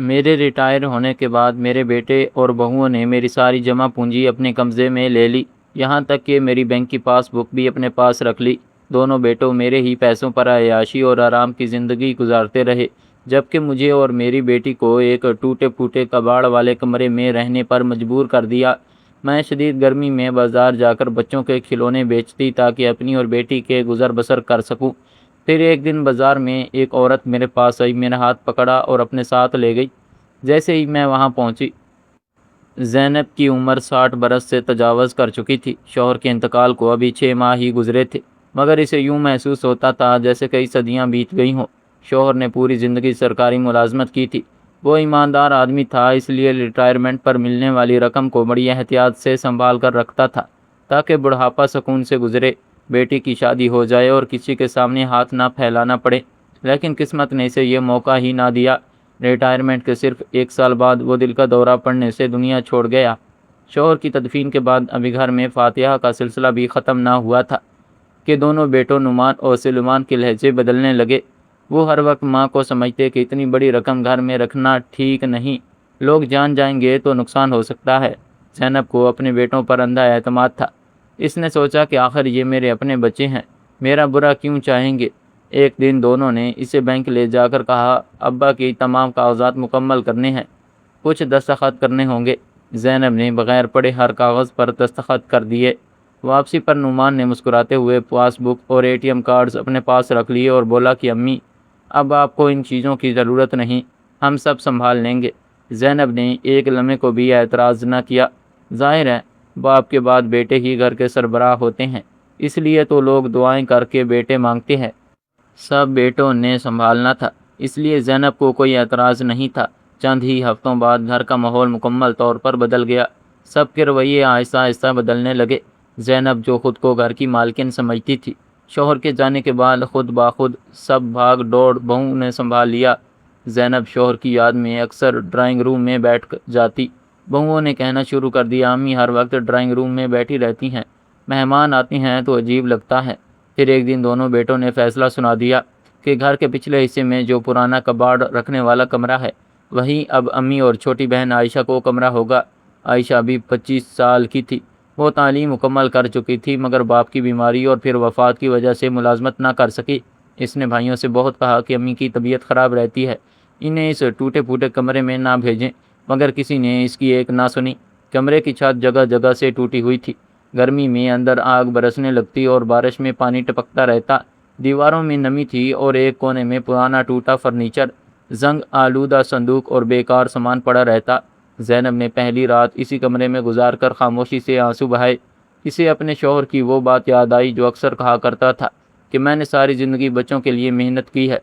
میرے ریٹائر ہونے کے بعد میرے بیٹے اور بہوؤں نے میری ساری جمع پونجی اپنے قبضے میں لے لی، یہاں تک کہ میری بینک کی پاس بک بھی اپنے پاس رکھ لی۔ دونوں بیٹوں میرے ہی پیسوں پر عیاشی اور آرام کی زندگی گزارتے رہے، جبکہ مجھے اور میری بیٹی کو ایک ٹوٹے پھوٹے کباڑ والے کمرے میں رہنے پر مجبور کر دیا۔ میں شدید گرمی میں بازار جا کر بچوں کے کھلونے بیچتی تاکہ اپنی اور بیٹی کے گزر بسر کر سکوں۔ پھر ایک دن بازار میں ایک عورت میرے پاس آئی، میرا ہاتھ پکڑا اور اپنے ساتھ لے گئی۔ جیسے ہی میں وہاں پہنچی، زینب کی عمر 60 برس سے تجاوز کر چکی تھی۔ شوہر کے انتقال کو ابھی 6 ماہ ہی گزرے تھے، مگر اسے یوں محسوس ہوتا تھا جیسے کئی صدیاں بیت گئی ہوں۔ شوہر نے پوری زندگی سرکاری ملازمت کی تھی۔ وہ ایماندار آدمی تھا، اس لیے ریٹائرمنٹ پر ملنے والی رقم کو بڑی احتیاط سے سنبھال کر رکھتا تھا تاکہ بڑھاپا سکون سے گزرے، بیٹی کی شادی ہو جائے اور کسی کے سامنے ہاتھ نہ پھیلانا پڑے۔ لیکن قسمت نے اسے یہ موقع ہی نہ دیا۔ ریٹائرمنٹ کے صرف 1 سال بعد وہ دل کا دورہ پڑنے سے دنیا چھوڑ گیا۔ شوہر کی تدفین کے بعد ابھی گھر میں فاتحہ کا سلسلہ بھی ختم نہ ہوا تھا کہ دونوں بیٹوں نعمان اور سلیمان کے لہجے بدلنے لگے۔ وہ ہر وقت ماں کو سمجھتے کہ اتنی بڑی رقم گھر میں رکھنا ٹھیک نہیں، لوگ جان جائیں گے تو نقصان ہو سکتا ہے۔ زینب کو اپنے بیٹوں پر اندھا اعتماد تھا۔ اس نے سوچا کہ آخر یہ میرے اپنے بچے ہیں، میرا برا کیوں چاہیں گے۔ ایک دن دونوں نے اسے بینک لے جا کر کہا، ابا کی تمام کاغذات مکمل کرنے ہیں، کچھ دستخط کرنے ہوں گے۔ زینب نے بغیر پڑھے ہر کاغذ پر دستخط کر دیے۔ واپسی پر نعمان نے مسکراتے ہوئے پاس بک اور ATM کارڈز اپنے پاس رکھ لیے اور بولا کہ امی، اب آپ کو ان چیزوں کی ضرورت نہیں، ہم سب سنبھال لیں گے۔ زینب نے ایک لمحے کو بھی اعتراض نہ کیا۔ ظاہر ہے باپ کے بعد بیٹے ہی گھر کے سربراہ ہوتے ہیں، اس لیے تو لوگ دعائیں کر کے بیٹے مانگتے ہیں۔ سب بیٹوں نے سنبھالنا تھا، اس لیے زینب کو کوئی اعتراض نہیں تھا۔ چند ہی ہفتوں بعد گھر کا ماحول مکمل طور پر بدل گیا۔ سب کے رویے آہستہ آہستہ بدلنے لگے۔ زینب جو خود کو گھر کی مالکن سمجھتی تھی، شوہر کے جانے کے بعد خود بخود سب بھاگ دوڑ بہو نے سنبھال لیا۔ زینب شوہر کی یاد میں اکثر ڈرائنگ روم میں بیٹھ جاتی۔ بہوؤں نے کہنا شروع کر دیا، امی ہر وقت ڈرائنگ روم میں بیٹھی رہتی ہیں، مہمان آتے ہیں تو عجیب لگتا ہے۔ پھر ایک دن دونوں بیٹوں نے فیصلہ سنا دیا کہ گھر کے پچھلے حصے میں جو پرانا کباڑ رکھنے والا کمرہ ہے، وہی اب امی اور چھوٹی بہن عائشہ کو کمرہ ہوگا۔ عائشہ ابھی 25 سال کی تھی۔ وہ تعلیم مکمل کر چکی تھی، مگر باپ کی بیماری اور پھر وفات کی وجہ سے ملازمت نہ کر سکی۔ اس نے بھائیوں سے بہت کہا کہ امی کی طبیعت خراب رہتی ہے، انہیں اس ٹوٹے پھوٹے کمرے میں نہ بھیجیں، مگر کسی نے اس کی ایک نہ سنی۔ کمرے کی چھت جگہ جگہ سے ٹوٹی ہوئی تھی۔ گرمی میں اندر آگ برسنے لگتی اور بارش میں پانی ٹپکتا رہتا۔ دیواروں میں نمی تھی اور ایک کونے میں پرانا ٹوٹا فرنیچر، زنگ آلودہ صندوق اور بیکار سامان پڑا رہتا۔ زینب نے پہلی رات اسی کمرے میں گزار کر خاموشی سے آنسو بہائے۔ اسے اپنے شوہر کی وہ بات یاد آئی جو اکثر کہا کرتا تھا کہ میں نے ساری زندگی بچوں کے لیے محنت کی ہے،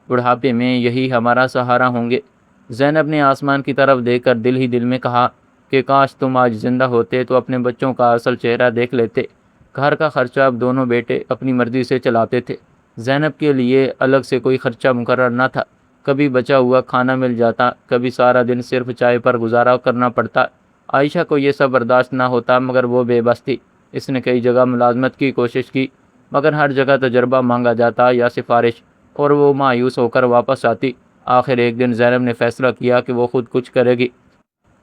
بڑھاپے میں یہی ہمارا سہارا ہوں گے۔ زینب نے آسمان کی طرف دیکھ کر دل ہی دل میں کہا کہ کاش تم آج زندہ ہوتے تو اپنے بچوں کا اصل چہرہ دیکھ لیتے۔ گھر کا خرچہ اب دونوں بیٹے اپنی مرضی سے چلاتے تھے۔ زینب کے لیے الگ سے کوئی خرچہ مقرر نہ تھا۔ کبھی بچا ہوا کھانا مل جاتا، کبھی سارا دن صرف چائے پر گزارا کرنا پڑتا۔ عائشہ کو یہ سب برداشت نہ ہوتا، مگر وہ بے بس تھی۔ اس نے کئی جگہ ملازمت کی کوشش کی، مگر ہر جگہ تجربہ مانگا جاتا یا سفارش، اور وہ مایوس ہو کر واپس آتی۔ آخر ایک دن زینب نے فیصلہ کیا کہ وہ خود کچھ کرے گی۔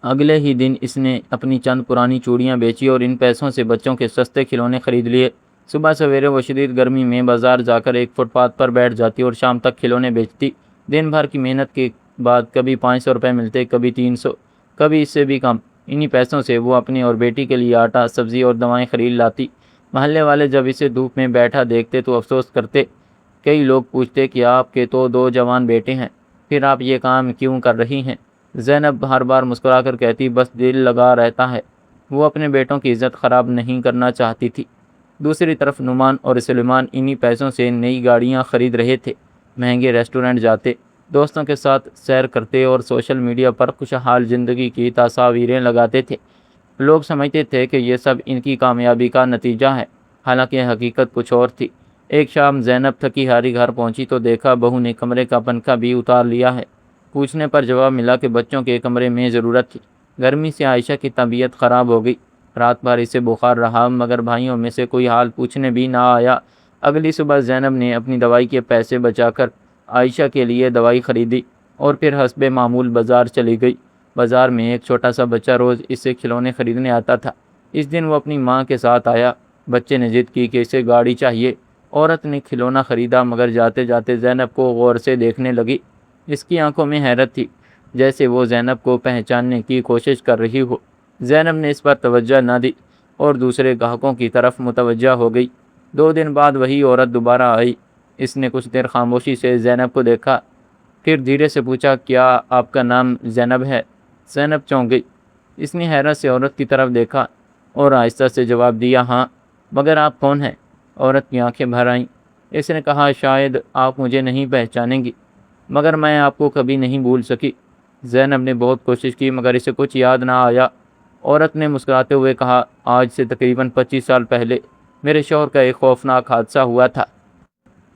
اگلے ہی دن اس نے اپنی چند پرانی چوڑیاں بیچی اور ان پیسوں سے بچوں کے سستے کھلونے خرید لیے۔ صبح سویرے وہ شدید گرمی میں بازار جا کر ایک فٹ پاتھ پر بیٹھ جاتی اور شام تک کھلونے بیچتی۔ دن بھر کی محنت کے بعد کبھی 500 روپے ملتے، کبھی 300، کبھی اس سے بھی کم۔ انہی پیسوں سے وہ اپنی اور بیٹی کے لیے آٹا، سبزی اور دوائیں خرید لاتی۔ محلے والے جب اسے دھوپ میں بیٹھا دیکھتے تو افسوس کرتے۔ کئی لوگ پوچھتے کہ آپ کے تو 2 جوان بیٹے ہیں، پھر آپ یہ کام کیوں کر رہی ہیں؟ زینب ہر بار مسکرا کر کہتی، بس دل لگا رہتا ہے۔ وہ اپنے بیٹوں کی عزت خراب نہیں کرنا چاہتی تھی۔ دوسری طرف نعمان اور سلیمان انہی پیسوں سے نئی گاڑیاں خرید رہے تھے، مہنگے ریسٹورنٹ جاتے، دوستوں کے ساتھ سیر کرتے اور سوشل میڈیا پر خوشحال زندگی کی تصاویریں لگاتے تھے۔ لوگ سمجھتے تھے کہ یہ سب ان کی کامیابی کا نتیجہ ہے، حالانکہ حقیقت کچھ اور تھی۔ ایک شام زینب تھکی ہاری گھر پہنچی تو دیکھا بہو نے کمرے کا پنکھا بھی اتار لیا ہے۔ پوچھنے پر جواب ملا کہ بچوں کے کمرے میں ضرورت تھی۔ گرمی سے عائشہ کی طبیعت خراب ہو گئی، رات بھر اسے بخار رہا، مگر بھائیوں میں سے کوئی حال پوچھنے بھی نہ آیا۔ اگلی صبح زینب نے اپنی دوائی کے پیسے بچا کر عائشہ کے لیے دوائی خریدی۔ اور پھر حسب معمول بازار چلی گئی۔ بازار میں ایک چھوٹا سا بچہ روز اس سے کھلونے خریدنے آتا تھا۔ اس دن وہ اپنی ماں کے ساتھ آیا۔ بچے نے ضد کی کہ اسے گاڑی چاہیے۔ عورت نے کھلونا خریدا، مگر جاتے جاتے زینب کو غور سے دیکھنے لگی۔ اس کی آنکھوں میں حیرت تھی، جیسے وہ زینب کو پہچاننے کی کوشش کر رہی ہو۔ زینب نے اس پر توجہ نہ دی اور دوسرے گاہکوں کی طرف متوجہ ہو گئی۔ 2 دن بعد وہی عورت دوبارہ آئی۔ اس نے کچھ دیر خاموشی سے زینب کو دیکھا، پھر دھیرے سے پوچھا، کیا آپ کا نام زینب ہے؟ زینب چونک گئی۔ اس نے حیرت سے عورت کی طرف دیکھا اور آہستہ سے جواب دیا، ہاں، مگر آپ کون ہیں؟ عورت کی آنکھیں بھر آئیں۔ اس نے کہا، شاید آپ مجھے نہیں پہچانیں گی، مگر میں آپ کو کبھی نہیں بھول سکی۔ زینب نے بہت کوشش کی مگر اسے کچھ یاد نہ آیا۔ عورت نے مسکراتے ہوئے کہا، آج سے تقریباً 25 سال پہلے میرے شوہر کا ایک خوفناک حادثہ ہوا تھا۔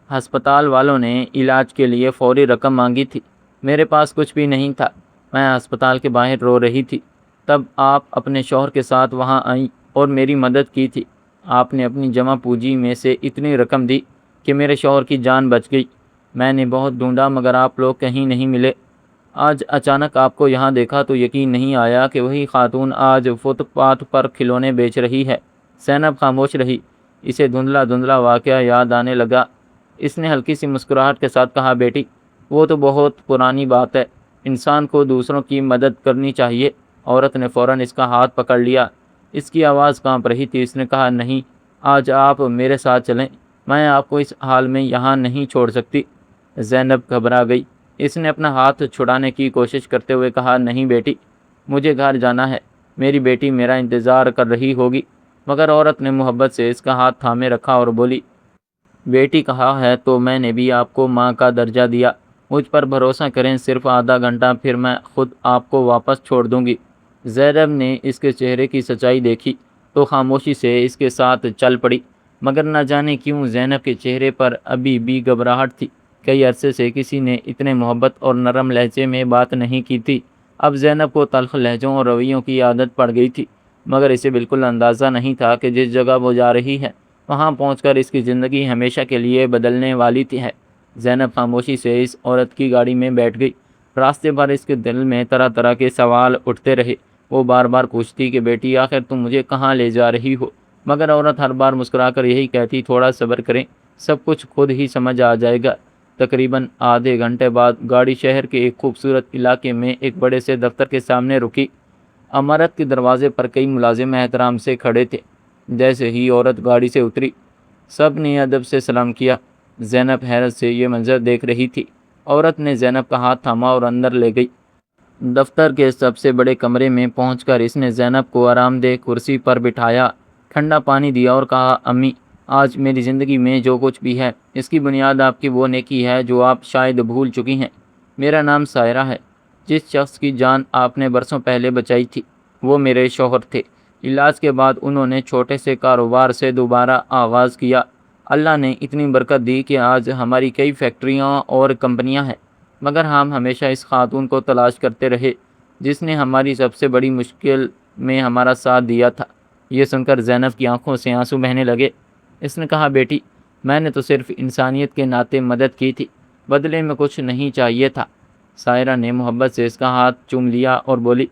ہسپتال والوں نے علاج کے لیے فوری رقم مانگی تھی۔ میرے پاس کچھ بھی نہیں تھا۔ میں ہسپتال کے باہر رو رہی تھی۔ تب آپ اپنے شوہر کے ساتھ وہاں آئیں اور میری مدد کی تھی۔ آپ نے اپنی جمع پونجی میں سے اتنی رقم دی کہ میرے شوہر کی جان بچ گئی۔ میں نے بہت ڈھونڈا مگر آپ لوگ کہیں نہیں ملے۔ آج اچانک آپ کو یہاں دیکھا تو یقین نہیں آیا کہ وہی خاتون آج فٹ پاتھ پر کھلونے بیچ رہی ہے۔ زینب خاموش رہی۔ اسے دھندلا دھندلا واقعہ یاد آنے لگا۔ اس نے ہلکی سی مسکراہٹ کے ساتھ کہا، بیٹی، وہ تو بہت پرانی بات ہے۔ انسان کو دوسروں کی مدد کرنی چاہیے۔ عورت نے فوراً اس کا ہاتھ پکڑ لیا۔ اس کی آواز کانپ رہی تھی۔ اس نے کہا، نہیں، آج آپ میرے ساتھ چلیں۔ میں آپ کو اس حال میں یہاں نہیں چھوڑ سکتی۔ زینب گھبرا گئی۔ اس نے اپنا ہاتھ چھڑانے کی کوشش کرتے ہوئے کہا، نہیں بیٹی، مجھے گھر جانا ہے۔ میری بیٹی میرا انتظار کر رہی ہوگی۔ مگر عورت نے محبت سے اس کا ہاتھ تھامے رکھا اور بولی، بیٹی کہا ہے تو میں نے بھی آپ کو ماں کا درجہ دیا۔ مجھ پر بھروسہ کریں، صرف آدھا گھنٹہ، پھر میں خود آپ کو واپس چھوڑ دوں گی۔ زینب نے اس کے چہرے کی سچائی دیکھی تو خاموشی سے اس کے ساتھ چل پڑی، مگر نہ جانے کیوں زینب کے چہرے پر ابھی بھی گھبراہٹ تھی۔ کئی عرصے سے کسی نے اتنے محبت اور نرم لہجے میں بات نہیں کی تھی۔ اب زینب کو تلخ لہجوں اور رویوں کی عادت پڑ گئی تھی، مگر اسے بالکل اندازہ نہیں تھا کہ جس جگہ وہ جا رہی ہے وہاں پہنچ کر اس کی زندگی ہمیشہ کے لیے بدلنے والی ہے۔ زینب خاموشی سے اس عورت کی گاڑی میں بیٹھ گئی۔ راستے پر اس کے دل میں طرح طرح کے سوال اٹھتے رہے۔ وہ بار بار پوچھتی کہ بیٹی، آخر تم مجھے کہاں لے جا رہی ہو؟ مگر عورت ہر بار مسکرا کر یہی کہتی، تھوڑا صبر کریں، سب کچھ خود ہی سمجھ آ جائے گا۔ تقریباً آدھے گھنٹے بعد گاڑی شہر کے ایک خوبصورت علاقے میں ایک بڑے سے دفتر کے سامنے رکی۔ عمارت کے دروازے پر کئی ملازم احترام سے کھڑے تھے۔ جیسے ہی عورت گاڑی سے اتری، سب نے ادب سے سلام کیا۔ زینب حیرت سے یہ منظر دیکھ رہی تھی۔ عورت نے زینب کا ہاتھ تھاما اور اندر لے گئی۔ دفتر کے سب سے بڑے کمرے میں پہنچ کر اس نے زینب کو آرام دہ کرسی پر بٹھایا، ٹھنڈا پانی دیا اور کہا، امی، آج میری زندگی میں جو کچھ بھی ہے اس کی بنیاد آپ کی وہ نیکی ہے جو آپ شاید بھول چکی ہیں۔ میرا نام سائرہ ہے۔ جس شخص کی جان آپ نے برسوں پہلے بچائی تھی وہ میرے شوہر تھے۔ علاج کے بعد انہوں نے چھوٹے سے کاروبار سے دوبارہ آغاز کیا۔ اللہ نے اتنی برکت دی کہ آج ہماری کئی فیکٹریاں اور کمپنیاں ہیں، مگر ہم ہمیشہ اس خاتون کو تلاش کرتے رہے جس نے ہماری سب سے بڑی مشکل میں ہمارا ساتھ دیا تھا۔ یہ سن کر زینب کی آنکھوں سے آنسو بہنے لگے۔ اس نے کہا، بیٹی، میں نے تو صرف انسانیت کے ناطے مدد کی تھی، بدلے میں کچھ نہیں چاہیے تھا۔ سائرہ نے محبت سے اس کا ہاتھ چوم لیا اور بولی،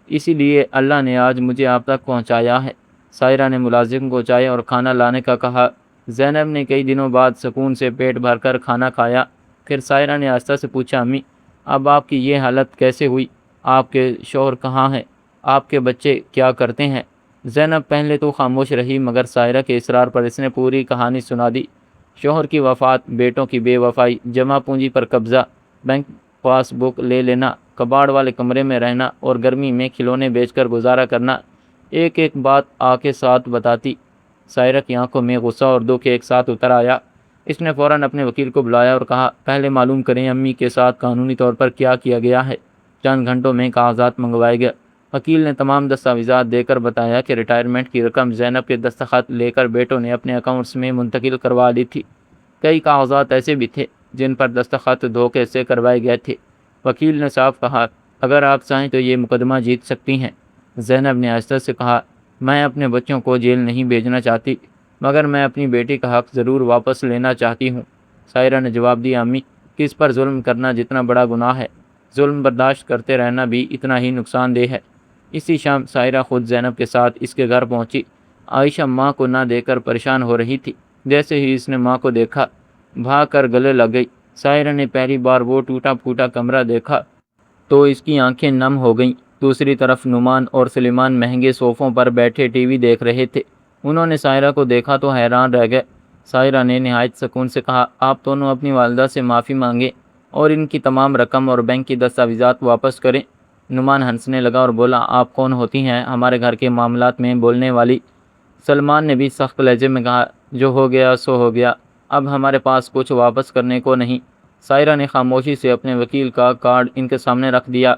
اسی لیے اللہ نے آج مجھے آپ تک پہنچایا ہے۔ سائرہ نے ملازم کو چائے اور کھانا لانے کا کہا۔ زینب نے کئی دنوں بعد سکون سے پیٹ بھر کر کھانا کھایا۔ پھر سائرہ نے آہستہ سے پوچھا، امی، اب آپ کی یہ حالت کیسے ہوئی؟ آپ کے شوہر کہاں ہیں؟ آپ کے بچے کیا کرتے ہیں؟ زینب پہلے تو خاموش رہی، مگر سائرہ کے اصرار پر اس نے پوری کہانی سنا دی۔ شوہر کی وفات، بیٹوں کی بے وفائی، جمع پونجی پر قبضہ، بینک پاس بک لے لینا، کباڑ والے کمرے میں رہنا اور گرمی میں کھلونے بیچ کر گزارا کرنا، ایک ایک بات آ کے ساتھ بتاتی۔ سائرہ کی آنکھوں میں غصہ اور دکھ ایک ساتھ اتر آیا۔ اس نے فوراً اپنے وکیل کو بلایا اور کہا، پہلے معلوم کریں امی کے ساتھ قانونی طور پر کیا کیا گیا ہے۔ چند گھنٹوں میں کاغذات منگوائے گئے۔ وکیل نے تمام دستاویزات دے کر بتایا کہ ریٹائرمنٹ کی رقم زینب کے دستخط لے کر بیٹوں نے اپنے اکاؤنٹس میں منتقل کروا لی تھی۔ کئی کاغذات ایسے بھی تھے جن پر دستخط دھوکے سے کروائے گئے تھے۔ وکیل نے صاف کہا، اگر آپ چاہیں تو یہ مقدمہ جیت سکتی ہیں۔ زینب نے آہستہ سے کہا، میں اپنے بچوں کو جیل نہیں بھیجنا چاہتی، مگر میں اپنی بیٹی کا حق ضرور واپس لینا چاہتی ہوں۔ سائرہ نے جواب دیا، امی، کس پر ظلم کرنا جتنا بڑا گناہ ہے، ظلم برداشت کرتے رہنا بھی اتنا ہی نقصان دہ ہے۔ اسی شام سائرہ خود زینب کے ساتھ اس کے گھر پہنچی۔ عائشہ ماں کو نہ دیکھ کر پریشان ہو رہی تھی۔ جیسے ہی اس نے ماں کو دیکھا بھاگ کر گلے لگ گئی۔ سائرہ نے پہلی بار وہ ٹوٹا پھوٹا کمرہ دیکھا تو اس کی آنکھیں نم ہو گئیں۔ دوسری طرف نعمان اور سلیمان مہنگے صوفوں پر بیٹھے ٹی وی دیکھ رہے تھے۔ انہوں نے سائرہ کو دیکھا تو حیران رہ گئے۔ سائرہ نے نہایت سکون سے کہا، آپ دونوں اپنی والدہ سے معافی مانگیں اور ان کی تمام رقم اور بینک کی دستاویزات واپس کریں۔ نعمان ہنسنے لگا اور بولا، آپ کون ہوتی ہیں ہمارے گھر کے معاملات میں بولنے والی؟ سلمان نے بھی سخت لہجے میں کہا، جو ہو گیا سو ہو گیا، اب ہمارے پاس کچھ واپس کرنے کو نہیں۔ سائرہ نے خاموشی سے اپنے وکیل کا کارڈ ان کے سامنے رکھ دیا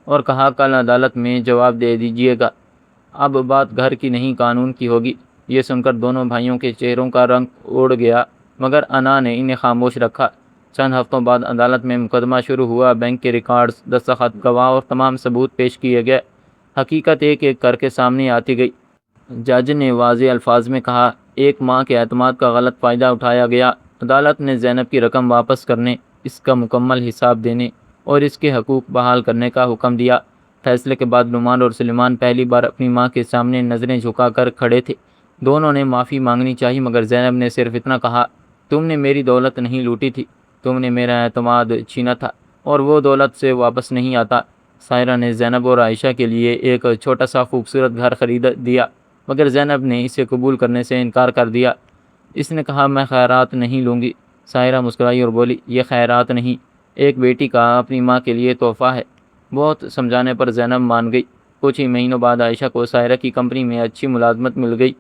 اور کہا، کل عدالت میں جواب دے دیجیے گا، اب بات گھر کی نہیں قانون کی ہوگی۔ یہ سن کر دونوں بھائیوں کے چہروں کا رنگ اڑ گیا، مگر انا نے انہیں خاموش رکھا۔ چند ہفتوں بعد عدالت میں مقدمہ شروع ہوا۔ بینک کے ریکارڈز، دستخط، گواہ اور تمام ثبوت پیش کیے گئے۔ حقیقت ایک ایک کر کے سامنے آتی گئی۔ جج نے واضح الفاظ میں کہا، ایک ماں کے اعتماد کا غلط فائدہ اٹھایا گیا۔ عدالت نے زینب کی رقم واپس کرنے، اس کا مکمل حساب دینے اور اس کے حقوق بحال کرنے کا حکم دیا۔ فیصلے کے بعد نعمان اور سلیمان پہلی بار اپنی ماں کے سامنے نظریں جھکا کر کھڑے تھے۔ دونوں نے معافی مانگنی چاہی، مگر زینب نے صرف اتنا کہا، تم نے میری دولت نہیں لوٹی تھی، تم نے میرا اعتماد چھینا تھا اور وہ دولت سے واپس نہیں آتا۔ سائرہ نے زینب اور عائشہ کے لیے ایک چھوٹا سا خوبصورت گھر خرید دیا، مگر زینب نے اسے قبول کرنے سے انکار کر دیا۔ اس نے کہا، میں خیرات نہیں لوں گی۔ سائرہ مسکرائی اور بولی، یہ خیرات نہیں، ایک بیٹی کا اپنی ماں کے لیے تحفہ ہے۔ بہت سمجھانے پر زینب مان گئی۔ کچھ ہی مہینوں بعد عائشہ کو سائرہ کی کمپنی میں اچھی ملازمت مل گئی۔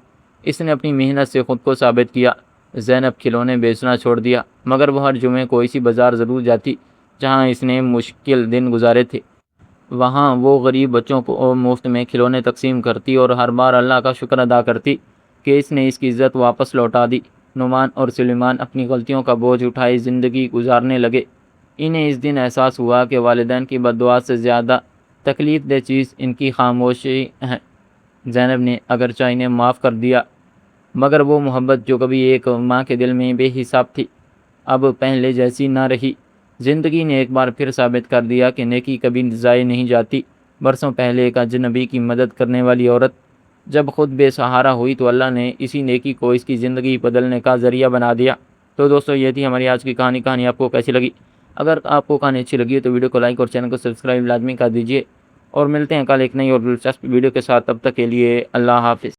اس نے اپنی محنت سے خود کو ثابت کیا۔ زینب کھلونے بیچنا چھوڑ دیا، مگر وہ ہر جمعے کو اسی بازار ضرور جاتی جہاں اس نے مشکل دن گزارے تھے۔ وہاں وہ غریب بچوں کو مفت میں کھلونے تقسیم کرتی اور ہر بار اللہ کا شکر ادا کرتی کہ اس نے اس کی عزت واپس لوٹا دی۔ نعمان اور سلیمان اپنی غلطیوں کا بوجھ اٹھائے زندگی گزارنے لگے۔ انہیں اس دن احساس ہوا کہ والدین کی بد دعا سے زیادہ تکلیف دہ چیز ان کی خاموشی ہے۔ زینب نے اگرچہ انہیں معاف کر دیا، مگر وہ محبت جو کبھی ایک ماں کے دل میں بے حساب تھی، اب پہلے جیسی نہ رہی۔ زندگی نے ایک بار پھر ثابت کر دیا کہ نیکی کبھی ضائع نہیں جاتی۔ برسوں پہلے ایک اجنبی کی مدد کرنے والی عورت جب خود بے سہارا ہوئی تو اللہ نے اسی نیکی کو اس کی زندگی بدلنے کا ذریعہ بنا دیا۔ تو دوستو، یہ تھی ہماری آج کی کہانی آپ کو کیسی لگی؟ اگر آپ کو کہانی اچھی لگی ہے تو ویڈیو کو لائک اور چینل کو سبسکرائب لازمی کر دیجیے، اور ملتے ہیں کل ایک نئی اور دلچسپ ویڈیو کے ساتھ۔ تب تک کے لیے اللہ حافظ۔